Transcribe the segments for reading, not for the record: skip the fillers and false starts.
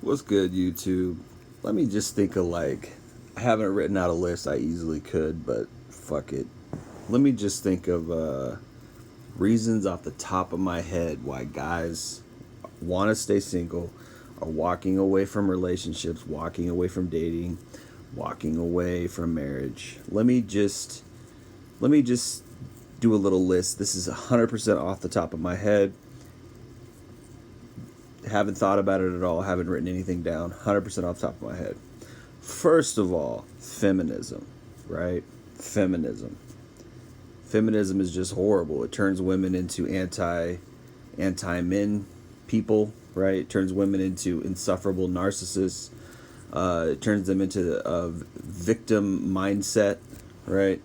What's good, YouTube? Let me just think of I haven't written out a list. I easily could, but fuck it. Let me just think of reasons off the top of my head why guys want to stay single, are walking away from relationships, walking away from dating, walking away from marriage. Let me just do a little list. This is 100% off the top of my head. Haven't thought about it at all. Haven't written anything down. 100% off the top of my head. First of all, feminism, right? Feminism. Feminism is just horrible. It turns women into anti men people, right? It turns women into insufferable narcissists. It turns them into a victim mindset, right?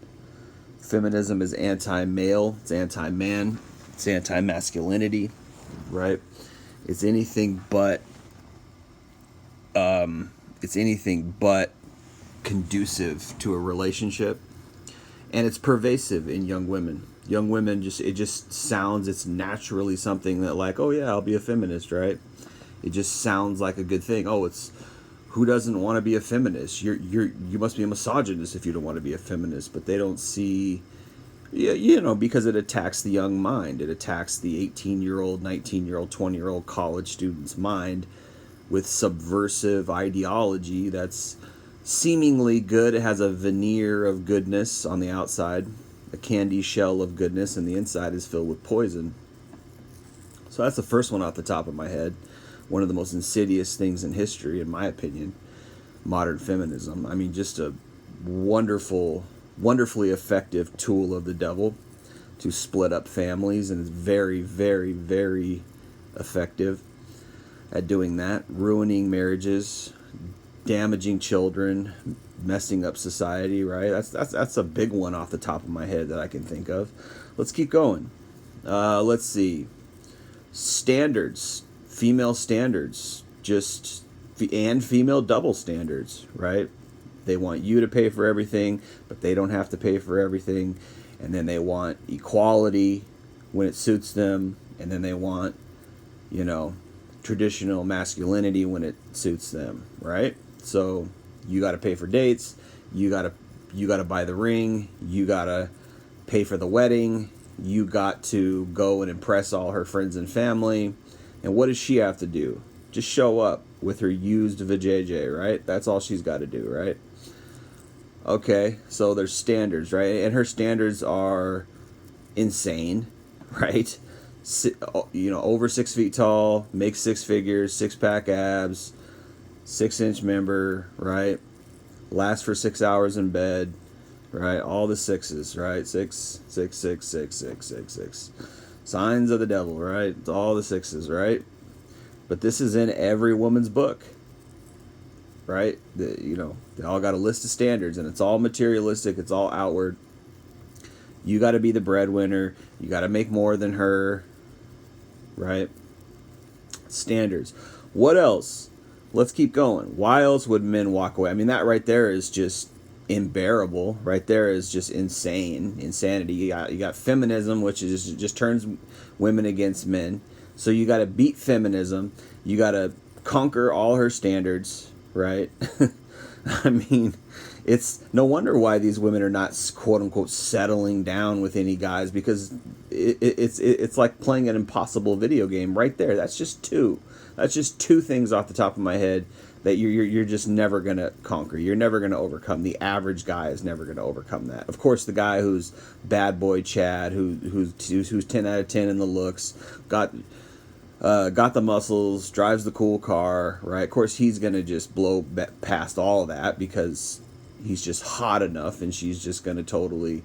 Feminism is anti-male. It's anti-man. It's anti-masculinity, right? It's anything but it's anything but conducive to a relationship, and it's pervasive in young women. Young women just sounds, it's naturally something that, like, oh yeah, I'll be a feminist, right? It just sounds like a good thing. Oh, it's who doesn't want to be a feminist? You must be a misogynist if you don't want to be a feminist. But they don't see, yeah, because it attacks the young mind. It attacks the 18-year-old, 19-year-old, 20-year-old college student's mind with subversive ideology that's seemingly good. It has a veneer of goodness on the outside, a candy shell of goodness, and the inside is filled with poison. So that's the first one off the top of my head. One of the most insidious things in history, in my opinion, modern feminism. I mean, just a wonderfully effective tool of the devil to split up families, and it's very, very, very effective at doing that, ruining marriages, damaging children, messing up society, right? That's a big one off the top of my head that I can think of. Let's keep going. Let's see. Standards, female standards, and female double standards, right? They want you to pay for everything, but they don't have to pay for everything. And then they want equality when it suits them, and then they want, traditional masculinity when it suits them, right? So you got to pay for dates, you got to buy the ring, you got to pay for the wedding, you got to go and impress all her friends and family. And what does she have to do? Just show up with her used vajayjay, right? That's all she's got to do, right? Okay, so there's standards, right? And her standards are insane, right? Over 6 feet tall, makes six figures, 6-pack abs, 6-inch member, right? Lasts for 6 hours in bed, right? All the sixes, right? 6, 6, 6, 6, 6, 6, 6. Signs of the devil, right? It's all the sixes, right? But this is in every woman's book, right? They all got a list of standards, and it's all materialistic. It's all outward. You got to be the breadwinner. You got to make more than her, right? Standards. What else? Let's keep going. Why else would men walk away? I mean, that right there is just unbearable. Right there is just insanity. You got feminism, which is just turns women against men. So you got to beat feminism. You got to conquer all her standards, right? I mean, it's no wonder why these women are not, quote unquote, settling down with any guys, because it's like playing an impossible video game right there. That's just two things off the top of my head that you're just never gonna conquer. You're never gonna overcome. The average guy is never gonna overcome that. Of course, the guy who's bad boy Chad, who's 10 out of 10 in the looks, got the muscles, drives the cool car, right? Of course, he's gonna just blow past all of that because he's just hot enough, and she's just gonna totally,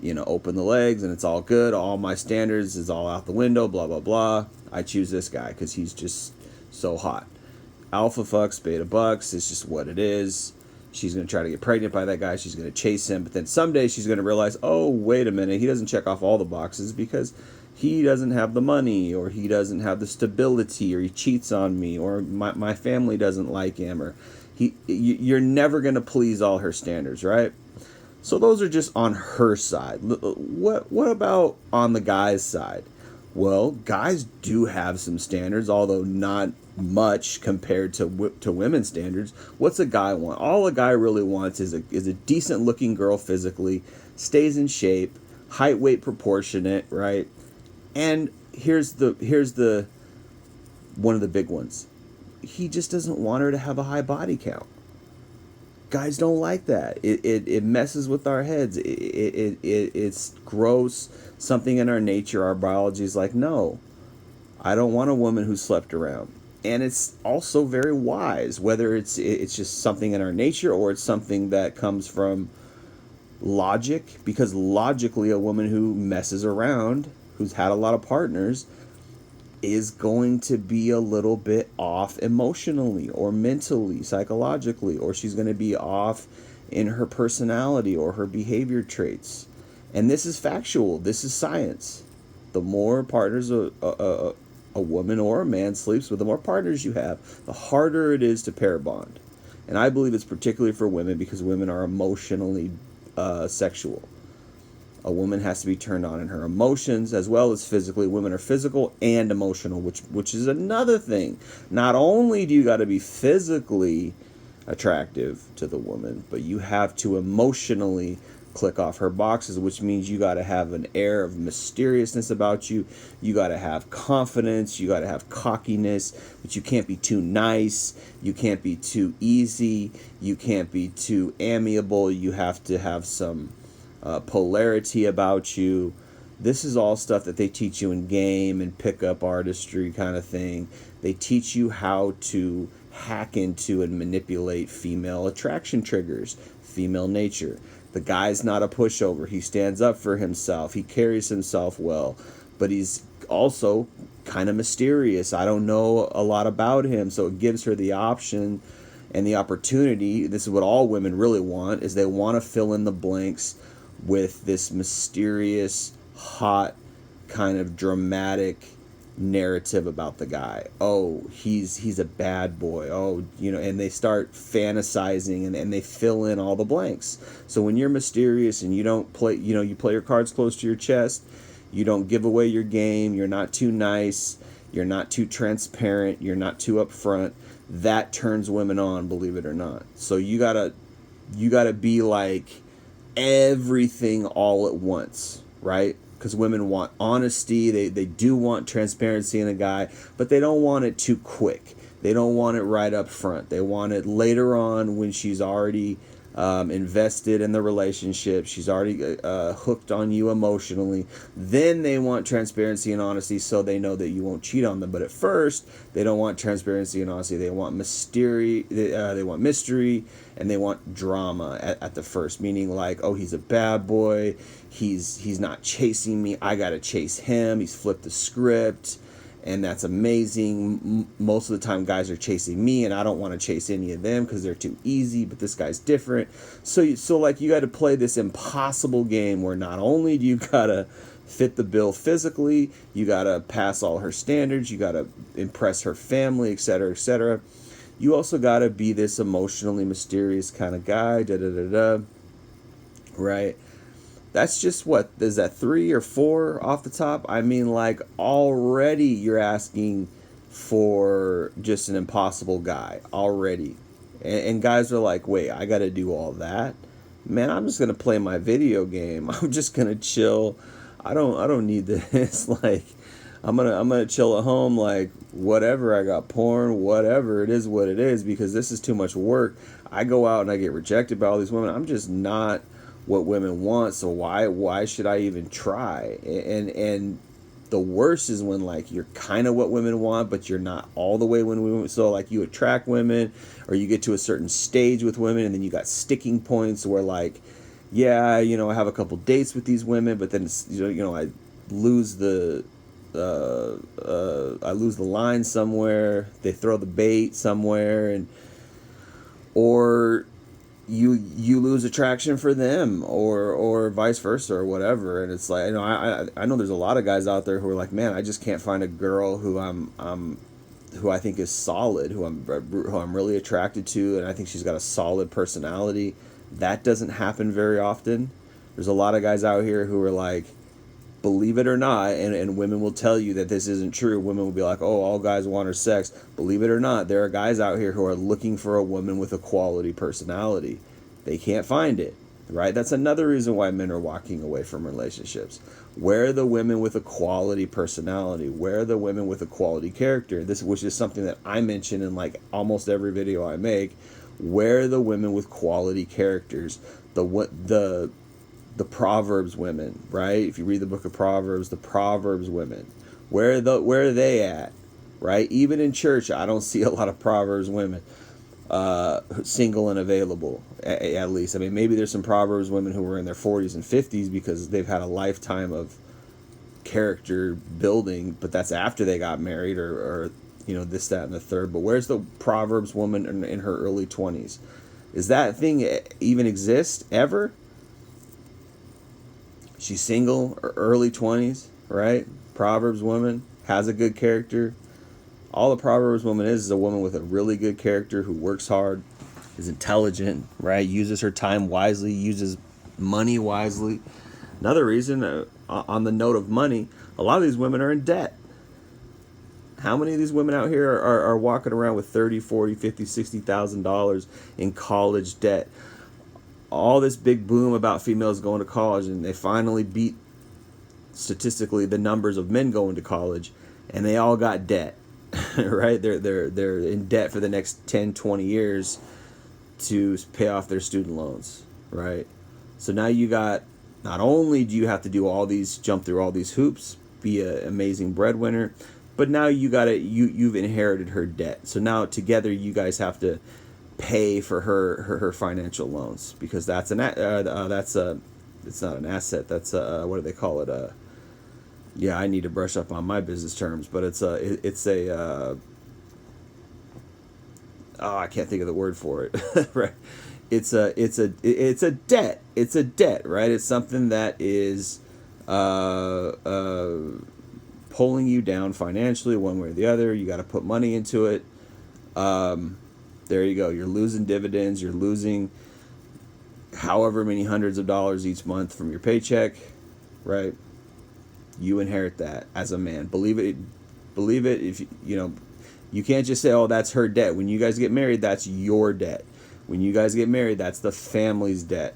open the legs, and it's all good. All my standards is all out the window. Blah blah blah. I choose this guy because he's just so hot. Alpha fucks, beta bucks. It's just what it is. She's going to try to get pregnant by that guy. She's going to chase him. But then someday she's going to realize, oh, wait a minute. He doesn't check off all the boxes because he doesn't have the money, or he doesn't have the stability, or he cheats on me, or my family doesn't like him, or you're never going to please all her standards, right? So those are just on her side. What about on the guy's side? Well, guys do have some standards, although not much compared to women's standards. What's a guy want? All a guy really wants is a decent looking girl physically, stays in shape, height weight proportionate, right? And here's the one of the big ones. He just doesn't want her to have a high body count. Guys don't like that. It messes with our heads. It's gross. Something in our nature, our biology is like, no, I don't want a woman who slept around. And it's also very wise, whether it's just something in our nature or it's something that comes from logic, because logically a woman who messes around, who's had a lot of partners, is going to be a little bit off emotionally or mentally, psychologically, or she's going to be off in her personality or her behavior traits. And this is factual. This is science. The more partners a woman or a man sleeps with, the more partners you have, the harder it is to pair bond. And I believe it's particularly for women because women are emotionally sexual. A woman has to be turned on in her emotions as well as physically. Women are physical and emotional, which is another thing. Not only do you got to be physically attractive to the woman, but you have to emotionally click off her boxes, which means you got to have an air of mysteriousness about you. You got to have confidence. You got to have cockiness, but you can't be too nice. You can't be too easy. You can't be too amiable. You have to have some polarity about you. This is all stuff that they teach you in game and pickup artistry kind of thing. They teach you how to hack into and manipulate female attraction triggers, female nature. The guy's not a pushover. He stands up for himself. He carries himself well, but he's also kind of mysterious. I don't know a lot about him, so it gives her the option and the opportunity. This is what all women really want, is they want to fill in the blanks with this mysterious, hot, kind of dramatic narrative about the guy. Oh, he's a bad boy. Oh, and they start fantasizing and they fill in all the blanks. So when you're mysterious and you don't play, you play your cards close to your chest, you don't give away your game, you're not too nice, you're not too transparent, you're not too upfront, that turns women on, believe it or not. So you gotta be like everything all at once, right? Because women want honesty, they do want transparency in a guy, but they don't want it too quick. They don't want it right up front. They want it later on when she's already invested in the relationship. She's already hooked on you emotionally. Then they want transparency and honesty so they know that you won't cheat on them. But at first, they don't want transparency and honesty. They want mystery. They want mystery, and they want drama at the first. Meaning like, oh, he's a bad boy. He's not chasing me. I gotta chase him. He's flipped the script. And that's amazing. Most of the time guys are chasing me and I don't want to chase any of them because they're too easy, but this guy's different. So you got to play this impossible game where not only do you got to fit the bill physically, you got to pass all her standards, you got to impress her family, etc., etc. You also got to be this emotionally mysterious kind of guy, right? That's just what, is that 3 or 4 off the top? I mean, like, already you're asking for just an impossible guy already. And guys are like, wait, I got to do all that? Man, I'm just going to play my video game. I'm just going to chill. I don't need this. Like, I'm going to chill at home, like, whatever. I got porn, whatever. It is what it is, because this is too much work. I go out and I get rejected by all these women. I'm just not what women want, so why should I even try? And the worst is when like you're kind of what women want, but you're not all the way when women. So like you attract women, or you get to a certain stage with women, and then you got sticking points where like, yeah, I have a couple dates with these women, but then it's, I lose the line somewhere. They throw the bait somewhere, and or you lose attraction for them, or vice versa, or whatever. And it's like, I know there's a lot of guys out there who are like, man, I just can't find a girl who who I think is solid, who I'm really attracted to, and I think she's got a solid personality. That doesn't happen very often. There's a lot of guys out here who are like, Believe it or not, and women will tell you that this isn't true. Women will be like, oh, all guys want are sex. Believe it or not, there are guys out here who are looking for a woman with a quality personality. They can't find it, right? That's another reason why men are walking away from relationships. Where are the women with a quality personality? Where are the women with a quality character? This, which is something that I mention in like almost every video I make. Where are the women with quality characters? The Proverbs women, right? If you read the book of Proverbs, the Proverbs women, where are they at, right? Even in church, I don't see a lot of Proverbs women single and available, at least. I mean, maybe there's some Proverbs women who were in their 40s and 50s because they've had a lifetime of character building, but that's after they got married or this, that, and the third. But where's the Proverbs woman in her early 20s? Is that thing even exist ever? She's single, or early 20s, right? Proverbs woman, has a good character. All the Proverbs woman is a woman with a really good character who works hard, is intelligent, right? Uses her time wisely, uses money wisely. Another reason, on the note of money, a lot of these women are in debt. How many of these women out here are walking around with $30, $40, $50, $60,000 in college debt? All this big boom about females going to college, and they finally beat statistically the numbers of men going to college, and they all got debt. Right? They're in debt for the next 10, 20 years to pay off their student loans, right? So now you got, not only do you have to do all these, jump through all these hoops, be an amazing breadwinner, but now you've inherited her debt. So now together you guys have to pay for her financial loans, because that's it's not an asset. That's what do they call it? Yeah, I need to brush up on my business terms, but it's a I can't think of the word for it. Right? It's a debt. It's a debt, right? It's something that is pulling you down financially one way or the other. You got to put money into it. There you go. You're losing dividends. You're losing however many hundreds of dollars each month from your paycheck, right? You inherit that as a man. Believe it. If you can't just say, "Oh, that's her debt." When you guys get married, that's your debt. When you guys get married, that's the family's debt.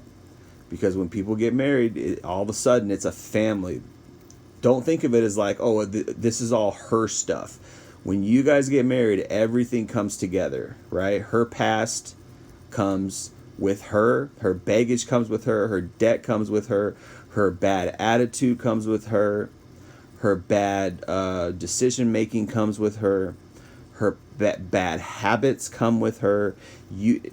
Because when people get married, all of a sudden it's a family. Don't think of it as like, "Oh, this is all her stuff." When you guys get married, everything comes together, right? Her past comes with her baggage comes with her debt comes with her bad attitude comes with her bad decision making comes with her bad habits come with her.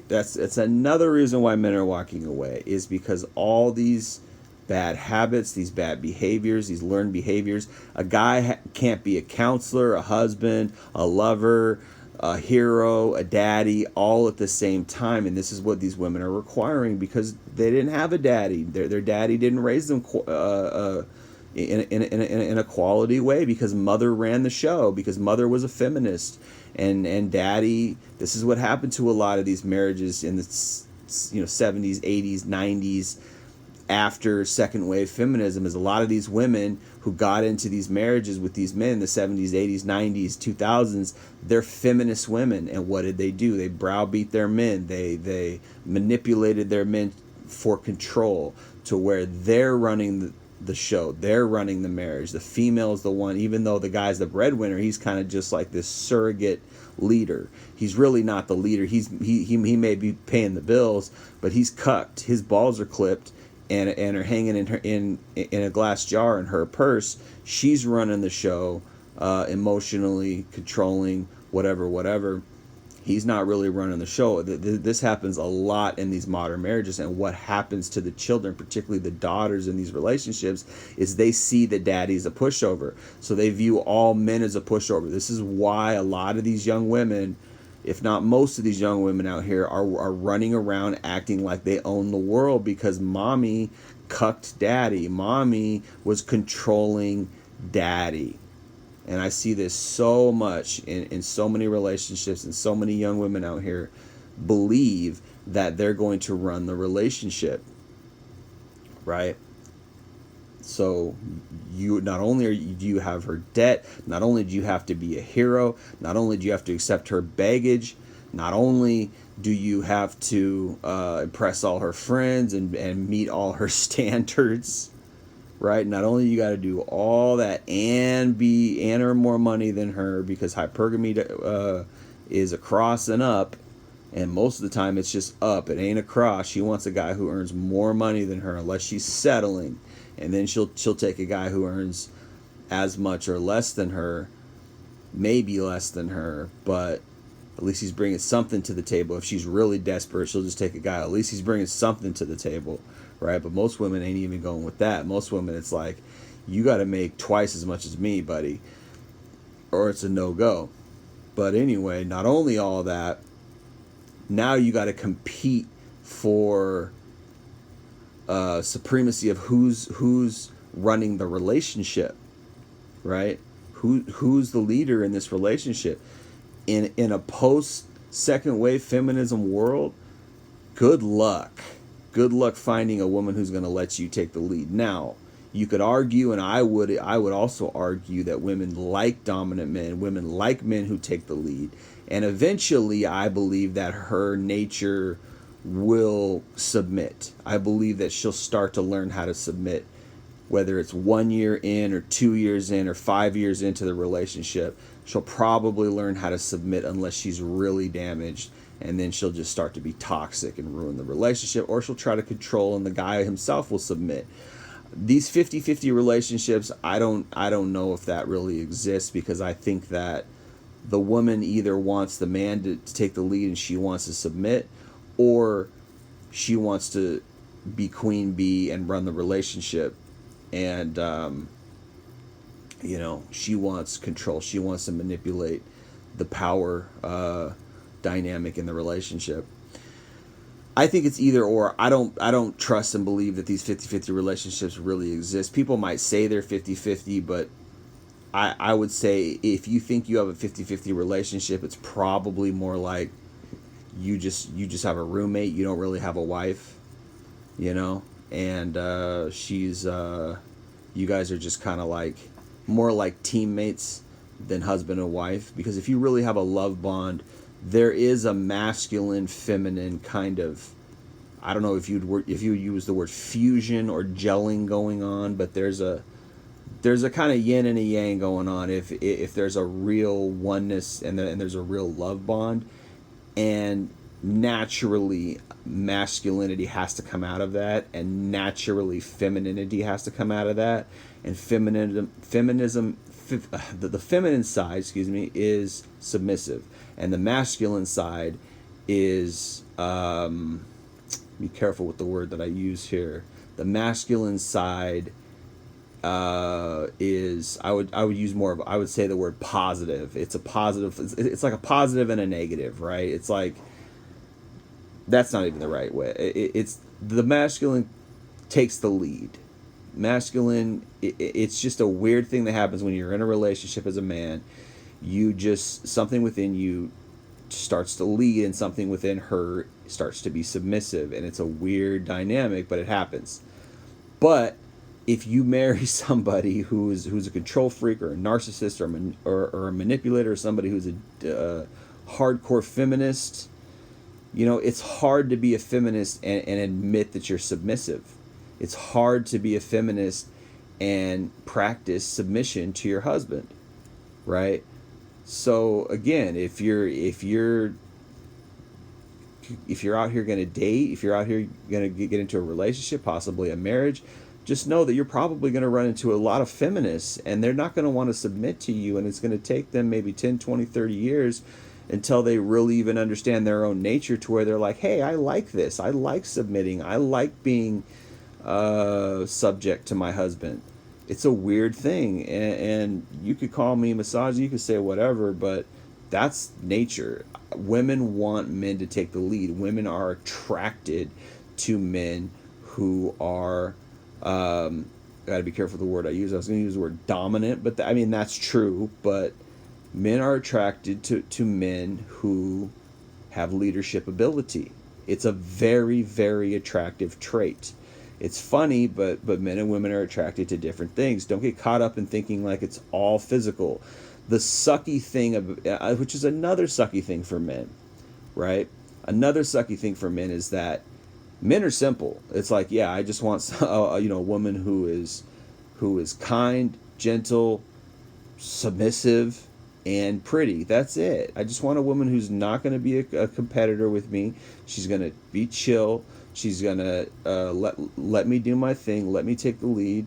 That's another reason why men are walking away, is because all these bad habits, these bad behaviors, these learned behaviors. A guy can't be a counselor, a husband, a lover, a hero, a daddy, all at the same time. And this is what these women are requiring, because they didn't have a daddy. Their daddy didn't raise them in a quality way, because mother ran the show, because mother was a feminist, and daddy. This is what happened to a lot of these marriages in the 70s, 80s, 90s. After second wave feminism, is a lot of these women who got into these marriages with these men in the 70s, 80s, 90s, 2000s, they're feminist women. And what did they do? They browbeat their men. They manipulated their men for control, to where they're running the show. They're running the marriage. The female is the one, even though the guy's the breadwinner, he's kind of just like this surrogate leader. He's really not the leader. He may be paying the bills, but he's cucked. His balls are clipped and are hanging in a glass jar in her purse. She's running the show, emotionally controlling, whatever. He's not really running the show. This happens a lot in these modern marriages, and what happens to the children, particularly the daughters in these relationships, is they see that daddy's a pushover. So they view all men as a pushover. This is why a lot of these young women, if not most of these young women out here, are running around acting like they own the world, because mommy cucked daddy. Mommy was controlling daddy. And I see this so much in so many relationships, and so many young women out here believe that they're going to run the relationship, right? So you not only do you have her debt, not only do you have to be a hero, not only do you have to accept her baggage, not only do you have to impress all her friends and meet all her standards, right? Not only you got to do all that and earn more money than her, because hypergamy is across and up, and most of the time it's just up. It ain't across. She wants a guy who earns more money than her, unless she's settling, and then she'll take a guy who earns as much or less than her, maybe less than her, but at least he's bringing something to the table. If she's really desperate, she'll just take a guy. At least he's bringing something to the table, right? But most women ain't even going with that. Most women, it's like, you got to make twice as much as me, buddy, or it's a no-go. But anyway, not only all that, now you got to compete for supremacy of who's running the relationship, right? Who's the leader in this relationship? In a post second wave feminism world, good luck finding a woman who's going to let you take the lead. Now, you could argue, and I would also argue, that women like dominant men, women like men who take the lead, and eventually I believe that her nature will submit. I believe that she'll start to learn how to submit, whether it's 1 year in or 2 years in or 5 years into the relationship. She'll probably learn how to submit unless she's really damaged, and then she'll just start to be toxic and ruin the relationship, or she'll try to control and the guy himself will submit. These 50-50 relationships, I don't know if that really exists, because I think that the woman either wants the man to take the lead and she wants to submit, or she wants to be queen bee and run the relationship, and she wants control. She wants to manipulate the power dynamic in the relationship. I think it's either or. I don't trust and believe that these 50-50 relationships really exist. People might say they're 50-50, but I would say if you think you have a 50-50 relationship, it's probably more like you just have a roommate. You don't really have a wife, and she's you guys are just kind of like more like teammates than husband and wife. Because if you really have a love bond, there is a masculine feminine kind of, I don't know if you use the word fusion or gelling going on, but there's a kind of yin and a yang going on if there's a real oneness and there's a real love bond. And naturally masculinity has to come out of that, and naturally femininity has to come out of that. And the feminine side, is submissive, and the masculine side is be careful with the word that I use here. The masculine side is, I would use more of, I would say the word positive. It's a positive. It's like a positive and a negative, right? It's like, that's not even the right way. It's the masculine takes the lead. Masculine, it's just a weird thing that happens when you're in a relationship as a man. Something within you starts to lead, and something within her starts to be submissive, and it's a weird dynamic, but it happens. But if you marry somebody who's a control freak or a narcissist or a manipulator, or somebody who's a hardcore feminist, it's hard to be a feminist and admit that you're submissive. It's hard to be a feminist and practice submission to your husband, right? So again, if you're out here going to date, if you're out here going to get into a relationship, possibly a marriage, just know that you're probably going to run into a lot of feminists, and they're not going to want to submit to you, and it's going to take them maybe 10, 20, 30 years until they really even understand their own nature, to where they're like, hey, I like this. I like submitting. I like being subject to my husband. It's a weird thing, and you could call me misogyny, you could say whatever, but that's nature. Women want men to take the lead. Women are attracted to men who are, gotta be careful with the word I use. I was going to use the word dominant, but that's true. But men are attracted to men who have leadership ability. It's a very, very attractive trait. It's funny, but men and women are attracted to different things. Don't get caught up in thinking like it's all physical. The sucky thing of which is another sucky thing for men, right? Another sucky thing for men is that men are simple. It's like, yeah, I just want a woman who is kind, gentle, submissive, and pretty. That's it. I just want a woman who's not going to be a competitor with me. She's going to be chill. She's going to let me do my thing, let me take the lead,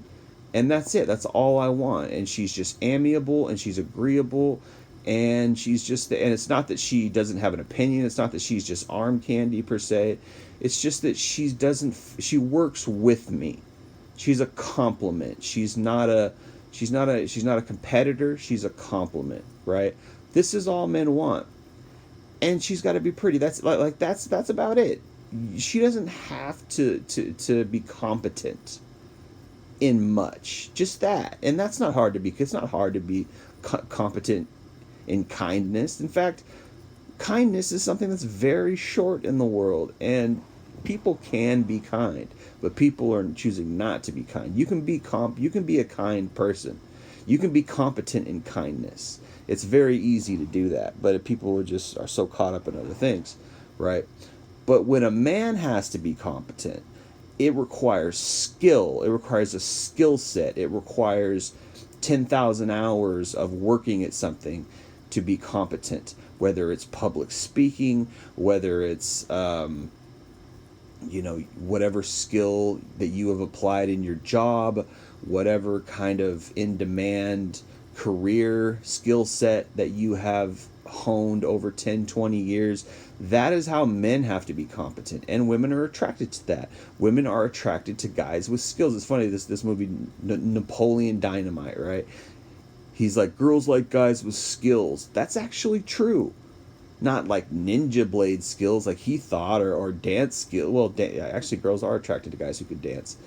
and that's it. That's all I want. And she's just amiable, and she's agreeable, and she's just and it's not that she doesn't have an opinion. It's not that she's just arm candy per se. It's just that she works with me. She's a complement. She's not a competitor. She's a complement, right? This is all men want. And she's got to be pretty. That's about it. She doesn't have to be competent in much. Just that. And that's not hard to be. It's not hard to be competent in kindness. In fact, kindness is something that's very short in the world, and people can be kind, but people are choosing not to be kind. You can be a kind person. You can be competent in kindness. It's very easy to do that, but people are so caught up in other things, right? But when a man has to be competent, it requires skill. It requires a skill set. It requires 10,000 hours of working at something to be competent, whether it's public speaking, whether it's whatever skill that you have applied in your job, whatever kind of in-demand career skill set that you have honed over 10, 20 years. That is how men have to be competent, and women are attracted to that. Women are attracted to guys with skills. It's funny, this movie, Napoleon Dynamite, right? He's like, girls like guys with skills. That's actually true. Not like ninja blade skills like he thought, or dance skill. Well, actually, girls are attracted to guys who can dance.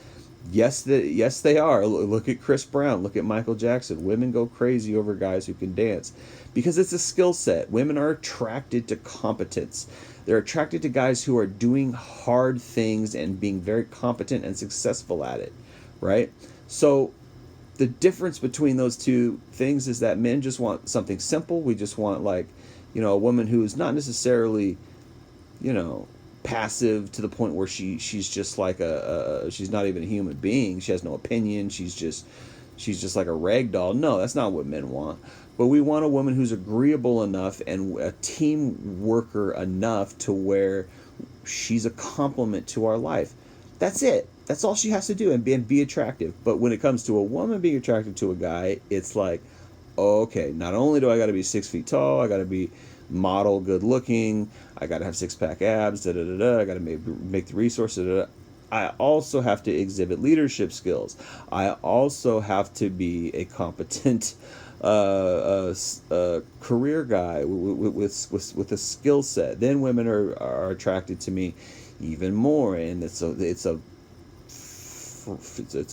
Yes, they are. Look at Chris Brown. Look at Michael Jackson. Women go crazy over guys who can dance because it's a skill set. Women are attracted to competence. They're attracted to guys who are doing hard things and being very competent and successful at it, right? So the difference between those two things is that men just want something simple. We just want, like, a woman who is not necessarily, passive to the point where she's just like she's not even a human being. She has no opinion. She's just like a rag doll. No, that's not what men want. But we want a woman who's agreeable enough and a team worker enough to where she's a complement to our life. That's it. That's all she has to do, and be attractive. But when it comes to a woman being attracted to a guy, it's like, okay, not only do I got to be 6 feet tall, I got to be model good looking, I got to have 6-pack abs, I got to make the resources, I also have to exhibit leadership skills. I also have to be a competent career guy with a skill set. Then women are attracted to me even more, and it's a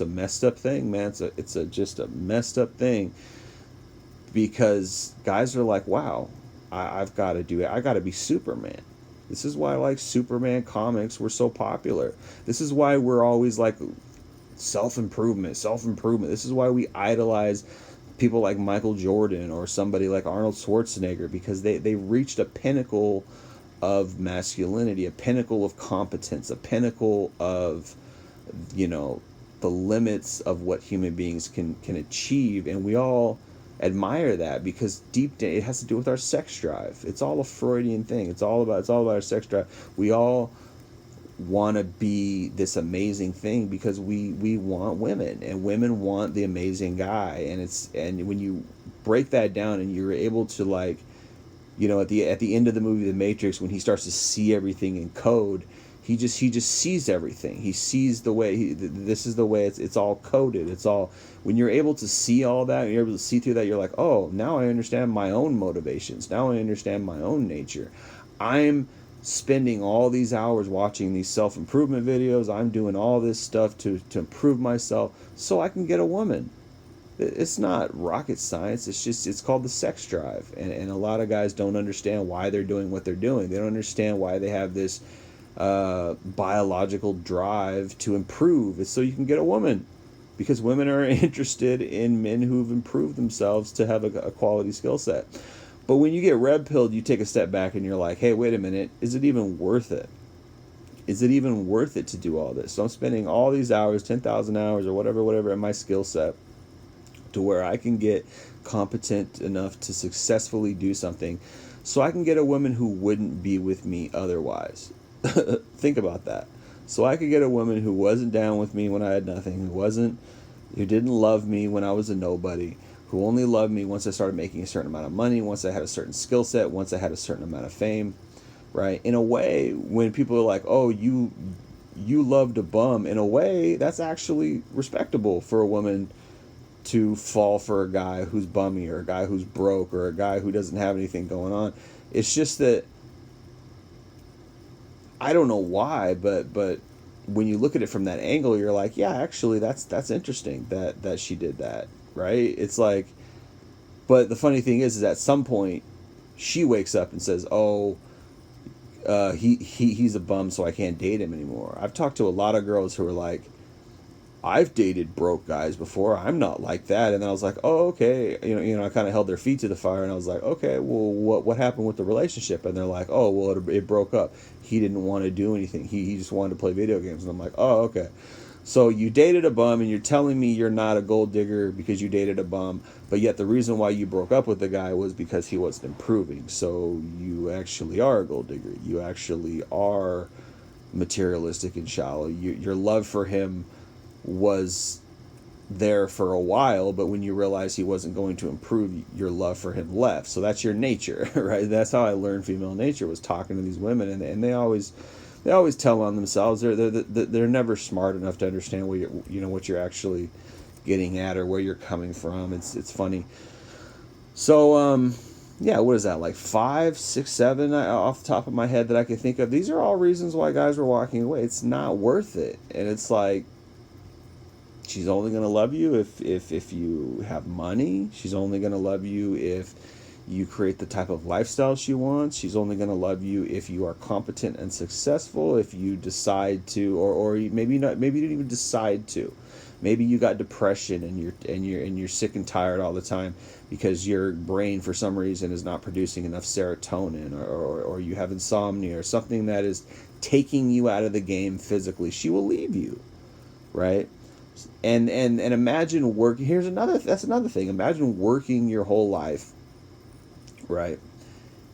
messed up thing, man. It's just a messed up thing, because guys are like, wow, I've got to do it. I got to be Superman. This is why, like, Superman comics were so popular. This is why we're always like self-improvement. This is why we idolize people like Michael Jordan or somebody like Arnold Schwarzenegger, because they reached a pinnacle of masculinity, a pinnacle of competence, a pinnacle of, the limits of what human beings can achieve. And we all admire that, because deep down it has to do with our sex drive. It's all a Freudian thing. It's all about our sex drive. We all want to be this amazing thing because we want women, and women want the amazing guy. And when you break that down and you're able to, like, at the end of the movie The Matrix, when he starts to see everything in code, he just sees everything. He sees the way this is the way it's all coded. It's all, when you're able to see all that, and you're able to see through that, you're like, oh, now I understand my own motivations. Now I understand my own nature. I'm spending all these hours watching these self-improvement videos. I'm doing all this stuff to improve myself so I can get a woman. It's not rocket science. It's called the sex drive. And a lot of guys don't understand why they're doing what they're doing. They don't understand why they have this biological drive to improve. It's so you can get a woman, because women are interested in men who've improved themselves to have a quality skill set. But when you get red pilled, you take a step back and you're like, hey, wait a minute, is it even worth it? Is it even worth it to do all this? So I'm spending all these hours, 10,000 hours or whatever in my skill set, to where I can get competent enough to successfully do something so I can get a woman who wouldn't be with me otherwise. Think about that. So I could get a woman who wasn't down with me when I had nothing, who didn't love me when I was a nobody, who only loved me once I started making a certain amount of money, once I had a certain skill set, once I had a certain amount of fame, right? In a way, when people are like, oh, you loved a bum, in a way, that's actually respectable for a woman to fall for a guy who's bummy, or a guy who's broke, or a guy who doesn't have anything going on. It's just that I don't know why, but when you look at it from that angle, you're like, yeah, actually, that's interesting that she did that, right? It's like, but the funny thing is at some point, she wakes up and says, oh, he's a bum, so I can't date him anymore. I've talked to a lot of girls who are like, I've dated broke guys before. I'm not like that. And then I was like, oh, okay. I kind of held their feet to the fire, and I was like, okay, well, what happened with the relationship? And they're like, oh, well, it broke up. He didn't want to do anything. He just wanted to play video games. And I'm like, oh, okay. So you dated a bum, and you're telling me you're not a gold digger because you dated a bum, but yet the reason why you broke up with the guy was because he wasn't improving. So you actually are a gold digger. You actually are materialistic and shallow. Your love for him was there for a while, but when you realize he wasn't going to improve, your love for him left. So that's your nature, right? That's how I learned female nature, was talking to these women, and they always tell on themselves. They're never smart enough to understand what you're actually getting at, or where you're coming from. It's funny. So yeah, what is that, like 5, 6, 7 off the top of my head that I can think of? These are all reasons why guys were walking away. It's not worth it. And it's like, she's only going to love you if you have money. She's only going to love you if you create the type of lifestyle she wants. She's only going to love you if you are competent and successful. If you decide to, or maybe not, maybe you didn't even decide to. Maybe you got depression, and you're sick and tired all the time because your brain for some reason is not producing enough serotonin, or you have insomnia, or something that is taking you out of the game physically. She will leave you, right? And imagine working. That's another thing. Imagine working your whole life, right?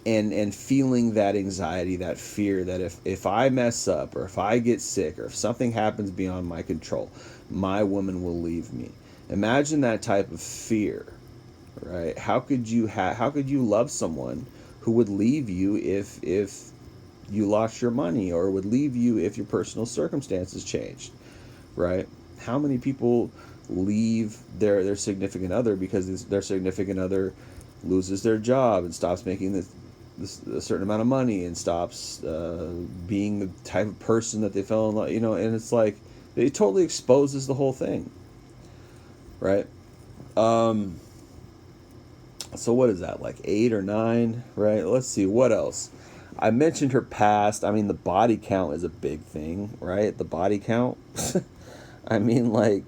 And feeling that anxiety, that fear that if I mess up, or if I get sick, or if something happens beyond my control, my woman will leave me. Imagine that type of fear, right? How could you love someone who would leave you if you lost your money, or would leave you if your personal circumstances changed, right? How many people leave their significant other because their significant other loses their job and stops making a certain amount of money, and stops being the type of person that they fell in love, and it's like, it totally exposes the whole thing, right? So what is that, like 8 or 9, right? Let's see, what else? I mentioned her past. I mean, the body count is a big thing, right? The body count. I mean, like,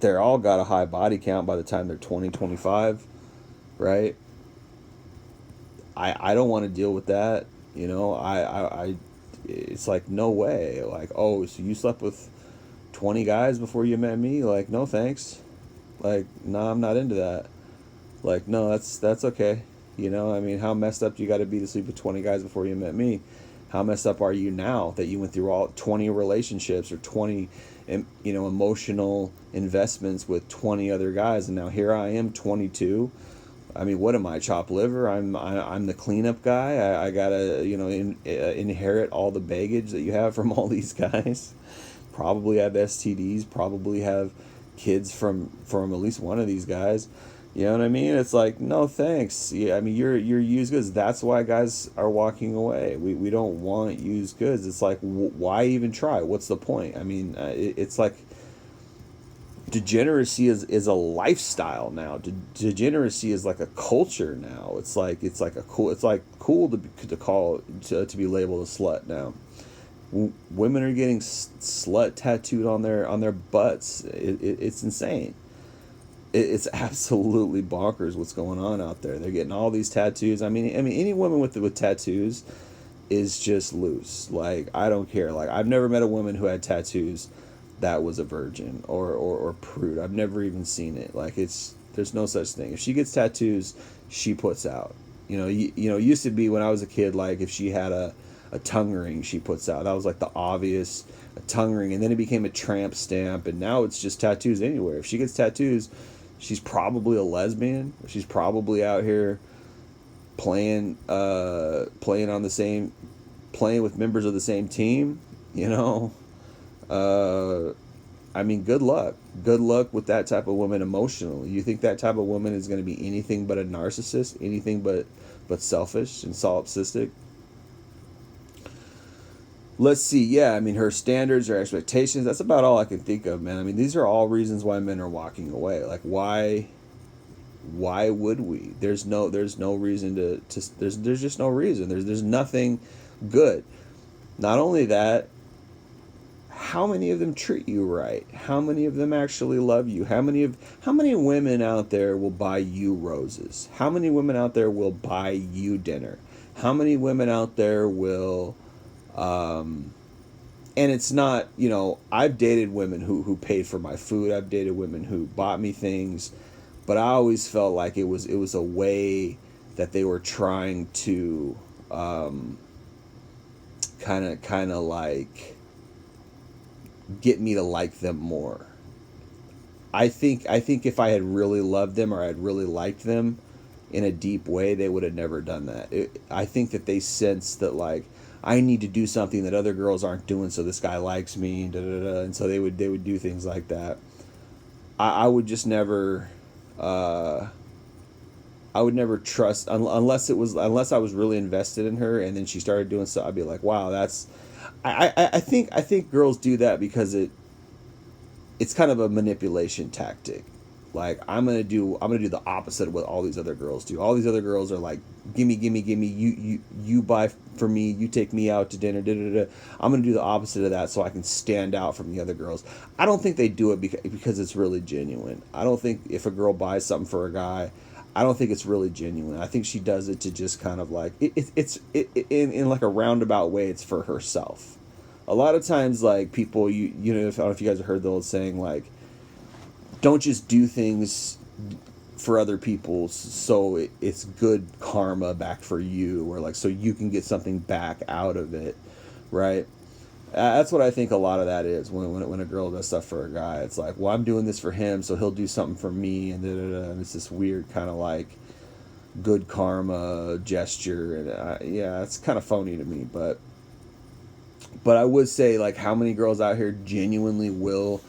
they're all got a high body count by the time they're 20, 25, right? I don't want to deal with that, I it's like, no way. Like, oh, so you slept with 20 guys before you met me? Like, no thanks. Like, no, I'm not into that. Like, no, that's okay. I mean, how messed up do you got to be to sleep with 20 guys before you met me? How messed up are you now that you went through all 20 relationships, or 20 emotional investments with 20 other guys, and now here I am, 22. I mean, what am I, chopped liver? I'm the cleanup guy. I gotta inherit all the baggage that you have from all these guys. Probably have STDs. Probably have kids from at least one of these guys. You know what I mean? It's like, no thanks. Yeah, I mean, you're used goods. That's why guys are walking away. We don't want used goods. It's like, why even try? What's the point? I mean, it's like, degeneracy is a lifestyle now. Degeneracy is like a culture now. It's like cool to be labeled a slut now. Women are getting slut tattooed on their butts. It's insane. It's absolutely bonkers what's going on out there. They're getting all these tattoos. I mean, any woman with tattoos is just loose. Like, I don't care. Like, I've never met a woman who had tattoos that was a virgin or prude. I've never even seen it. Like, there's no such thing. If she gets tattoos, she puts out. It used to be when I was a kid, like, if she had a tongue ring, she puts out. That was like the obvious, a tongue ring, and then it became a tramp stamp, and now it's just tattoos anywhere. If she gets tattoos, she's probably a lesbian. She's probably out here playing with members of the same team. I mean, good luck. Good luck with that type of woman emotionally. You think that type of woman is going to be anything but a narcissist, anything but selfish and solipsistic? Let's see. Yeah, I mean, her standards, her expectations, that's about all I can think of, man. I mean, these are all reasons why men are walking away. Like, why would we? There's no reason to there's just no reason. There's nothing good. Not only that, how many of them treat you right? How many of them actually love you? How many women out there will buy you roses? How many women out there will buy you dinner? How many women out there will and it's not, I've dated women who paid for my food. I've dated women who bought me things, but I always felt like it was a way that they were trying to kind of like get me to like them more. I think if I had really loved them or I had really liked them in a deep way, they would have never done that. I think that they sensed that, like, I need to do something that other girls aren't doing, so this guy likes me, and so they would do things like that. I would just never, I would never trust unless I was really invested in her, and then she started doing stuff. I'd be like, wow, that's. I think girls do that because it's kind of a manipulation tactic. Like, I'm gonna do the opposite of what all these other girls do. All these other girls are like, gimme. You buy for me. You take me out to dinner. I'm gonna do the opposite of that so I can stand out from the other girls. I don't think they do it because it's really genuine. I don't think if a girl buys something for a guy, I don't think it's really genuine. I think she does it to just kind of like it's in like a roundabout way. It's for herself. A lot of times, like, people, I don't know if you guys have heard the old saying, like, don't just do things for other people so it's good karma back for you, or like so you can get something back out of it, right? That's what I think a lot of that is when a girl does stuff for a guy. It's like, well, I'm doing this for him, so he'll do something for me, and it's this weird kind of like good karma gesture, and yeah, it's kind of phony to me, but I would say, like, how many girls out here genuinely will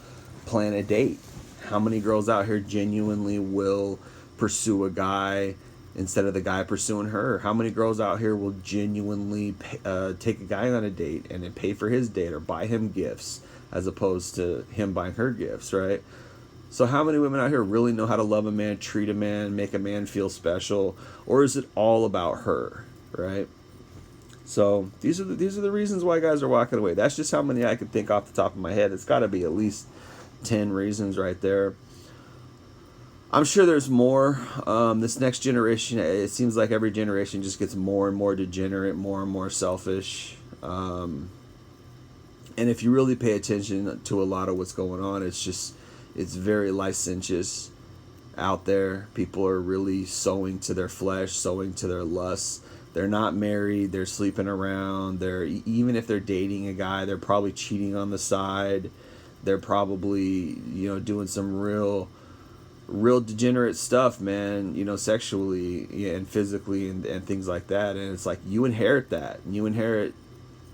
plan a date? How many girls out here genuinely will pursue a guy instead of the guy pursuing her? How many girls out here will genuinely take a guy on a date and then pay for his date or buy him gifts as opposed to him buying her gifts, right? So how many women out here really know how to love a man, treat a man, make a man feel special, or is it all about her, right? So these are the reasons why guys are walking away. That's just how many I could think off the top of my head. It's got to be at least 10 reasons right there. I'm sure there's more. This next generation, it seems like every generation just gets more and more degenerate, more and more selfish. And if you really pay attention to a lot of what's going on, it's very licentious out there. People are really sowing to their flesh, sowing to their lusts. They're not married. They're sleeping around. Even if they're dating a guy, they're probably cheating on the side. They're probably, doing some real degenerate stuff, man, sexually and physically and things like that. And it's like, you inherit that. You inherit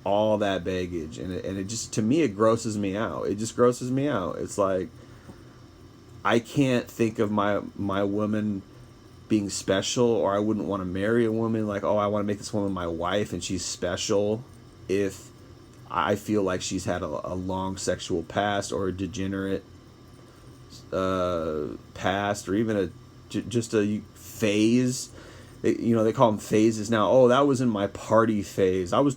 all that baggage. And it just, to me, it grosses me out. It just grosses me out. It's like, I can't think of my woman being special, or I wouldn't want to marry a woman like, oh, I want to make this woman my wife and she's special if I feel like she's had a long sexual past or a degenerate past, or even just a phase they call them phases now. Oh, that was in my party phase. I was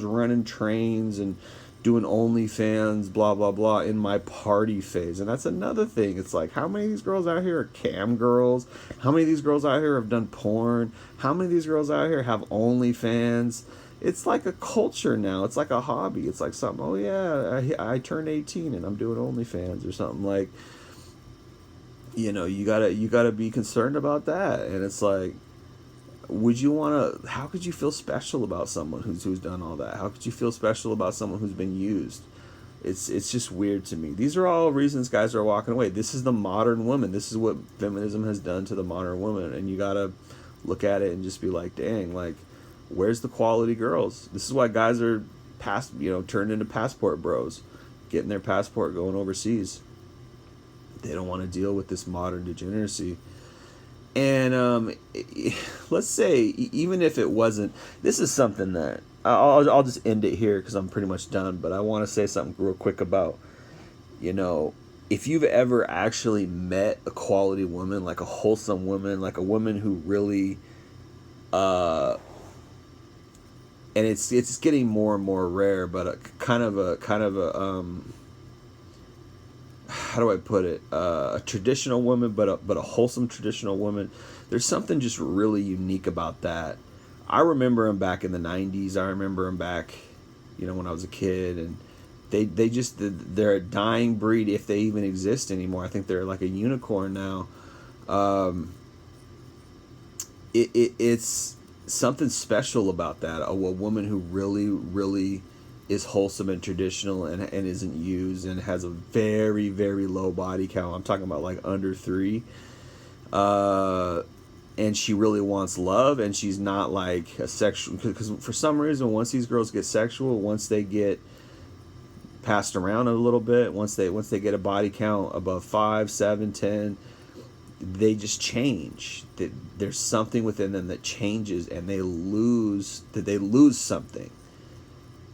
running trains and doing OnlyFans, blah blah blah, in my party phase. And that's another thing. It's like, how many of these girls out here are cam girls? How many of these girls out here have done porn? How many of these girls out here have OnlyFans? It's like a culture now. It's like a hobby. It's like something. Oh yeah, I turned 18 and I'm doing OnlyFans or something. Like, you gotta be concerned about that. And it's like, how could you feel special about someone who's done all that? How could you feel special about someone who's been used? It's just weird to me. These are all reasons guys are walking away. This is the modern woman. This is what feminism has done to the modern woman. And you gotta look at it and just be like, dang, like, where's the quality girls? This is why guys are turned into passport bros, getting their passport, going overseas. They don't want to deal with this modern degeneracy. And let's say, even if it wasn't, this is something that I'll just end it here because I'm pretty much done. But I want to say something real quick about, if you've ever actually met a quality woman, like a wholesome woman, like a woman who really, and it's getting more and more rare, but a kind of a how do I put it? A traditional woman, but a wholesome traditional woman. There's something just really unique about that. I remember them back in the 90s. I remember them back, when I was a kid, and they're a dying breed if they even exist anymore. I think they're like a unicorn now. It's something special about that. A woman who really, really is wholesome and traditional and isn't used and has a very, very low body count. I'm talking about like under 3. And she really wants love, and she's not like a sexual, because for some reason, once these girls get sexual, once they get passed around a little bit, once they get a body count above 5, 7, 10, they just change. There's something within them that changes, and they lose something.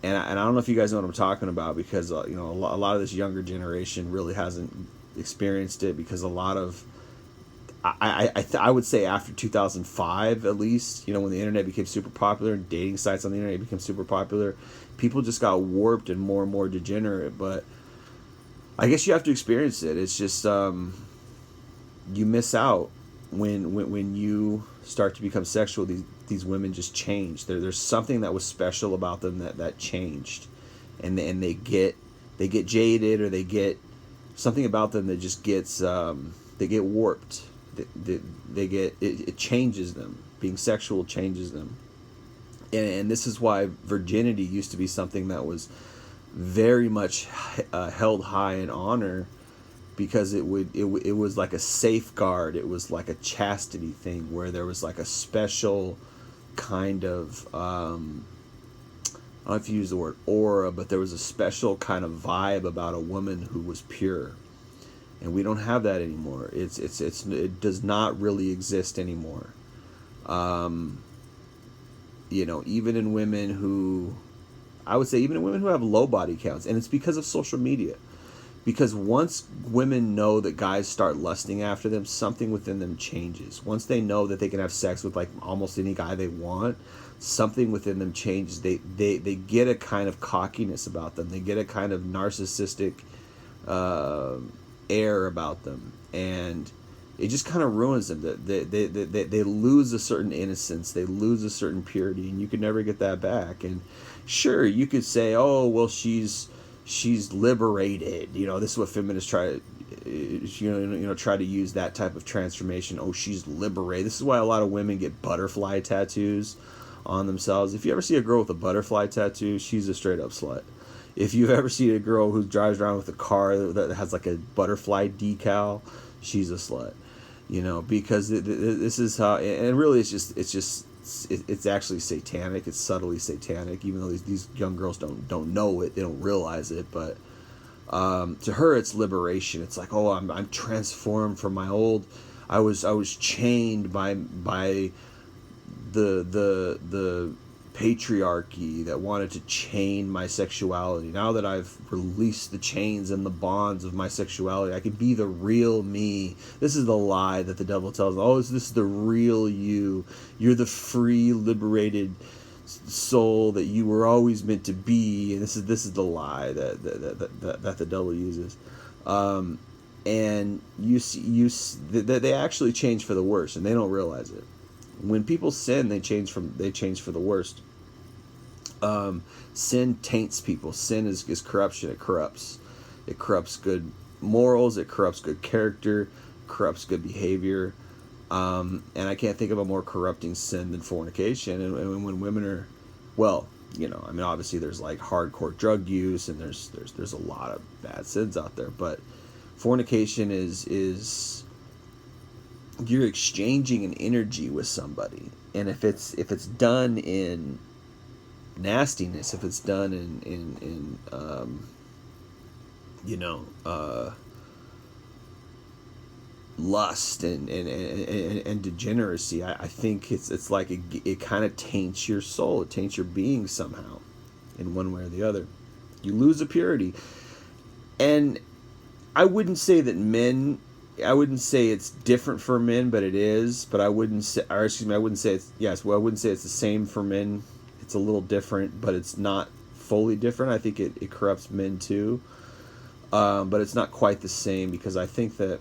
And I don't know if you guys know what I'm talking about, because a lot of this younger generation really hasn't experienced it, because a lot of I would say after 2005, at least, when the internet became super popular and dating sites on the internet became super popular, people just got warped and more degenerate. But I guess you have to experience it. It's just you miss out when you start to become sexual. These women just change. There's something that was special about them that changed, and they get jaded, or they get something about them that just gets they get warped. They get it changes them. Being sexual changes them, and this is why virginity used to be something that was very much held high in honor, because it was like a safeguard. It was like a chastity thing, where there was like a special kind of I don't know if you use the word aura, but there was a special kind of vibe about a woman who was pure. And we don't have that anymore. It does not really exist anymore. Even in women who, I would say, even in women who have low body counts, and it's because of social media. Because once women know that guys start lusting after them, something within them changes. Once they know that they can have sex with like almost any guy they want, something within them changes. They get a kind of cockiness about them. They get a kind of narcissistic air about them, and it just kind of ruins them. They lose a certain innocence, they lose a certain purity, and you can never get that back. And sure, you could say, oh well, she's liberated. This is what feminists try to use that type of transformation. Oh, she's liberated. This is why a lot of women get butterfly tattoos on themselves. If you ever see a girl with a butterfly tattoo, she's a straight up slut. If you've ever seen a girl who drives around with a car that has like a butterfly decal, she's a slut. Because this is how, and really it's actually satanic. It's subtly satanic, even though these young girls don't know it, they don't realize it. But to her, it's liberation. It's like, oh, I'm transformed from my old. I was chained by the patriarchy that wanted to chain my sexuality. Now that I've released the chains and the bonds of my sexuality, I can be the real me. This is the lie that the devil tells. Oh, this is the real you. You're the free, liberated soul that you were always meant to be. And this is the lie that the devil uses. And you see that they actually change for the worse, and they don't realize it. When people sin, they change for the worst. Sin taints people. Sin is corruption. It corrupts. It corrupts good morals. It corrupts good character. Corrupts good behavior. And I can't think of a more corrupting sin than fornication. And when women are, well, you know, I mean, obviously there's like hardcore drug use, and there's a lot of bad sins out there. But fornication is you're exchanging an energy with somebody, and if it's done in nastiness, if it's done in lust and degeneracy, I think it's like it kind of taints your soul. It taints your being somehow, in one way or the other. You lose the purity. And I wouldn't say it's different for men, but it is. But I wouldn't say it's the same for men. It's a little different, but it's not fully different. I think it corrupts men too. But it's not quite the same, because I think that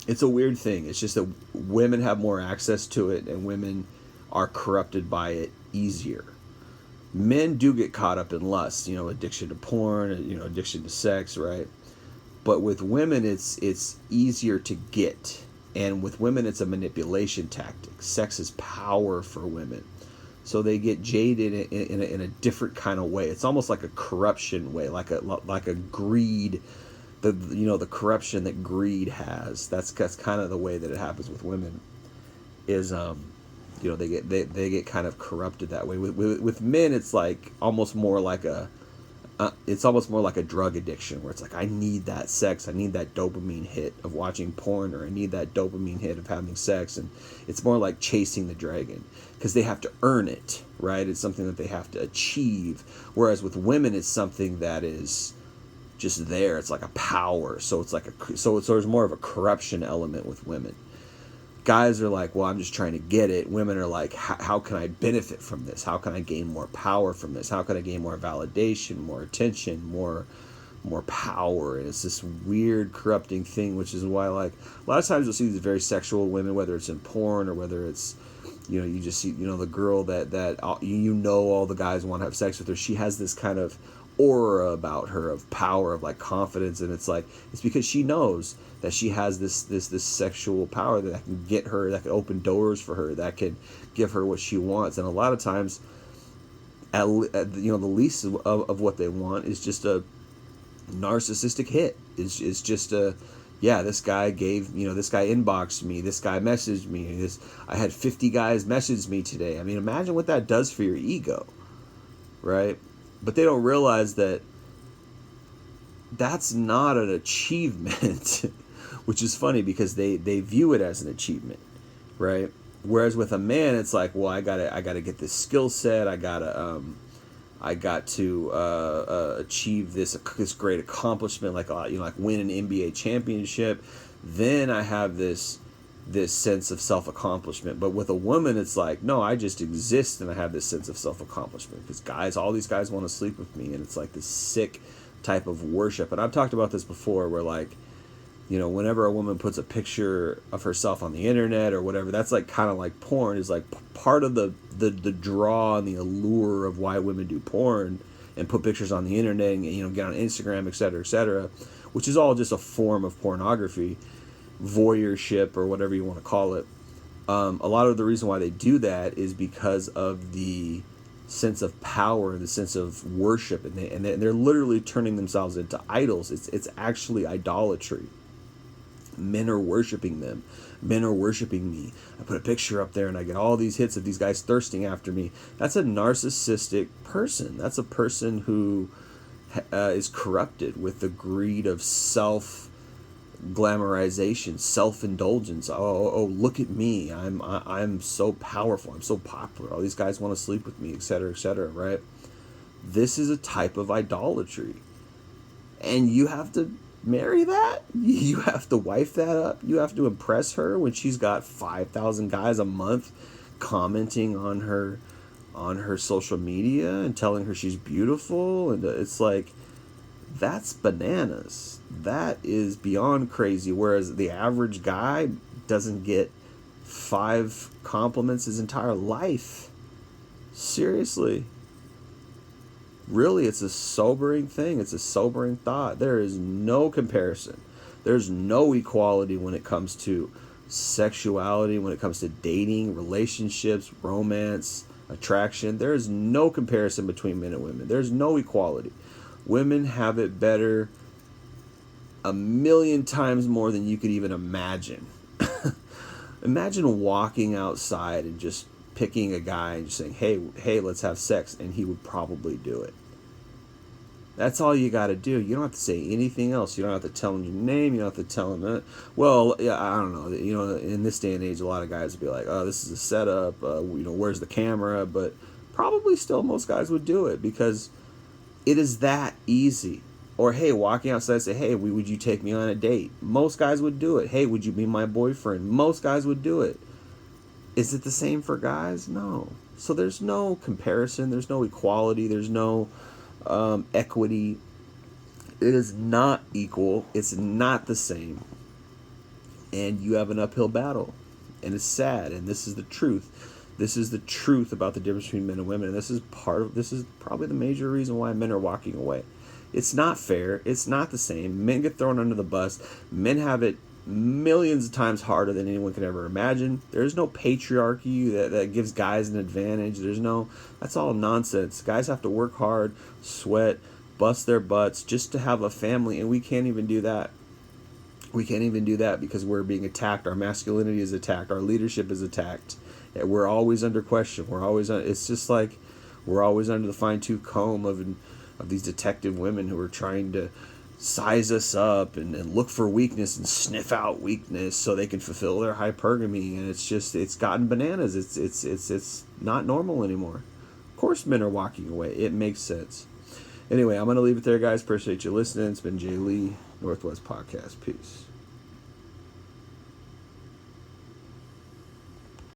it's a weird thing. It's just that women have more access to it, and women are corrupted by it easier. Men do get caught up in lust, addiction to porn, addiction to sex, right? But with women, it's easier to get. And with women, it's a manipulation tactic. Sex is power for women. So they get jaded in a different kind of way. It's almost like a corruption way, like a greed, the corruption that greed has. That's kind of the way that it happens with women. Is they get kind of corrupted that way. With men, it's like almost more like a drug addiction, where it's like, I need that sex, I need that dopamine hit of watching porn, or I need that dopamine hit of having sex. And it's more like chasing the dragon, because they have to earn it, right? It's something that they have to achieve. Whereas with women, it's something that is just there. It's like a power. So it's like so there's more of a corruption element with women. Guys are like, well, I'm just trying to get it. Women are like, how can I benefit from this? How can I gain more power from this? How can I gain more validation, more attention, more power? And it's this weird corrupting thing, which is why, like, a lot of times you'll see these very sexual women, whether it's in porn or whether it's, you just see, the girl that all the guys want to have sex with her. She has this kind of aura about her of power, of like confidence, and it's because she knows that she has this sexual power that can get her, that can open doors for her, that can give her what she wants. And a lot of times, the least of what they want is just a narcissistic hit. Is just a, yeah, this guy inboxed me, this guy messaged me, I had 50 guys message me today. I mean, imagine what that does for your ego, right? But they don't realize that that's not an achievement, which is funny, because they view it as an achievement, right? Whereas with a man, it's like, well, I gotta get this skill set, I got to achieve this great accomplishment, like win an NBA championship. Then I have this sense of self-accomplishment. But with a woman, it's like, no, I just exist and I have this sense of self-accomplishment, because all these guys want to sleep with me, and it's like this sick type of worship. And I've talked about this before, where like, whenever a woman puts a picture of herself on the internet or whatever, that's like kind of like porn, is like part of the draw and the allure of why women do porn and put pictures on the internet and get on Instagram, etc., which is all just a form of pornography, voyeurship, or whatever you want to call it. A lot of the reason why they do that is because of the sense of power, the sense of worship, and they're literally turning themselves into idols. It's actually idolatry. Men are worshiping them. Men are worshiping me. I put a picture up there and I get all these hits of these guys thirsting after me. That's a narcissistic person. That's a person who is corrupted with the greed of self glamorization, self-indulgence. Oh, look at me. I'm so powerful. I'm so popular. All these guys want to sleep with me, etc., right? This is a type of idolatry. And you have to marry that? You have to wife that up? You have to impress her when she's got 5,000 guys a month commenting on her social media and telling her she's beautiful? And it's like, that's bananas. That is beyond crazy. Whereas the average guy doesn't get 5 compliments his entire life. Seriously. Really, it's a sobering thing. It's a sobering thought. There is no comparison. There's no equality when it comes to sexuality, when it comes to dating, relationships, romance, attraction. There is no comparison between men and women. There's no equality. Women have it better 1,000,000 times more than you could even imagine. Imagine walking outside and just picking a guy and just saying, hey, let's have sex, and he would probably do it. That's all you got to do. You don't have to say anything else. You don't have to tell him your name. You don't have to tell him that. Well, yeah, I don't know. You know, in this day and age, a lot of guys would be like, oh, this is a setup. Where's the camera? But probably still most guys would do it because it is that easy. Or, hey, walking outside and say, hey, would you take me on a date? Most guys would do it. Hey, would you be my boyfriend? Most guys would do it. Is it the same for guys? No. So there's no comparison. There's no equality. There's no equity. It is not equal. It's not the same. And you have an uphill battle. And it's sad. And this is the truth. This is the truth about the difference between men and women. And this is probably the major reason why men are walking away. It's not fair. It's not the same. Men get thrown under the bus. Men have it millions of times harder than anyone could ever imagine. There's no patriarchy that gives guys an advantage. That's all nonsense. Guys have to work hard, sweat, bust their butts just to have a family, and we can't even do that. We can't even do that because we're being attacked. Our masculinity is attacked. Our leadership is attacked. We're always under question. It's just like we're always under the fine-tooth comb of these detective women who are trying to size us up and look for weakness and sniff out weakness so they can fulfill their hypergamy. And it's gotten bananas. It's not normal anymore. Of course men are walking away. It makes sense. Anyway, I'm going to leave it there, guys. Appreciate you listening. It's been Jay Lee, Northwest Podcast. Peace.